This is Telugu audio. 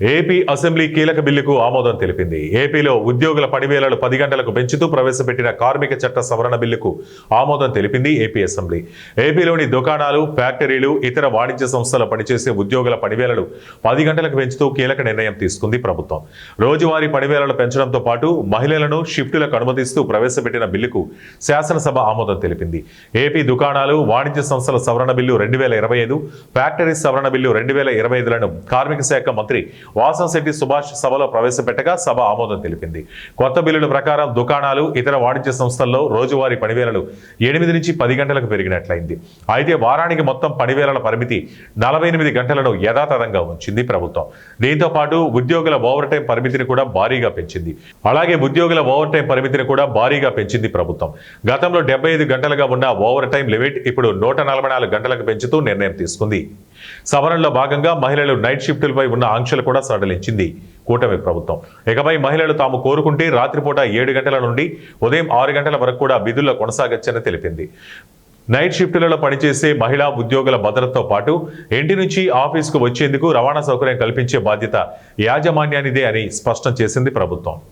ఏపీ అసెంబ్లీ కీలక బిల్లుకు ఆమోదం తెలిపింది. ఏపీలో ఉద్యోగుల పనివేళలు 10 గంటలకు పెంచుతూ ప్రవేశపెట్టిన కార్మిక చట్ట సవరణ బిల్లుకు ఆమోదం తెలిపింది ఏపీ అసెంబ్లీ. ఏపీలోని దుకాణాలు, ఫ్యాక్టరీలు, ఇతర వాణిజ్య సంస్థలు పనిచేసే ఉద్యోగుల పనివేళలు 10 గంటలకు పెంచుతూ కీలక నిర్ణయం తీసుకుంది ప్రభుత్వం. రోజువారీ పనివేళలు పెంచడంతో పాటు మహిళలను షిఫ్టులకు అనుమతిస్తూ ప్రవేశపెట్టిన బిల్లుకు శాసనసభ ఆమోదం తెలిపింది. ఏపీ దుకాణాలు, వాణిజ్య సంస్థల సవరణ బిల్లు 2025, ఫ్యాక్టరీ సవరణ బిల్లు 2025లను కార్మిక శాఖ మంత్రి వాసంశెట్టి సుభాష్ సభలో ప్రవేశపెట్టగా సభ ఆమోదం తెలిపింది. కొత్త బిల్లుల ప్రకారం దుకాణాలు, ఇతర వాణిజ్య సంస్థల్లో రోజువారీ పనివేళలు 8 నుంచి 10 గంటలకు పెరిగినట్లయింది. అయితే వారానికి మొత్తం పనివేళల పరిమితి 48 గంటలను యథాతథంగా ఉంచింది ప్రభుత్వం. దీంతో పాటు ఉద్యోగుల ఓవర్ టైం పరిమితిని కూడా భారీగా పెంచింది. ప్రభుత్వం. గతంలో 75 గంటలుగా ఉన్న ఓవర్ టైం లిమిట్ ఇప్పుడు 144 గంటలకు పెంచుతూ నిర్ణయం తీసుకుంది. సవరణలో భాగంగా మహిళలు నైట్ షిఫ్టులపై ఉన్న ఆంక్షలు కూడా సడలించింది కూటమి ప్రభుత్వం. ఇకపై మహిళలు తాము కోరుకుంటే రాత్రిపూట 7 గంటల నుండి ఉదయం 6 గంటల వరకు కూడా విధుల్లో కొనసాగొచ్చని తెలిపింది. నైట్ షిఫ్టులలో పనిచేసే మహిళా ఉద్యోగుల భద్రతతో పాటు ఇంటి నుంచి ఆఫీసుకు వచ్చేందుకు రవాణా సౌకర్యం కల్పించే బాధ్యత యాజమాన్యానిదే అని స్పష్టం చేసింది ప్రభుత్వం.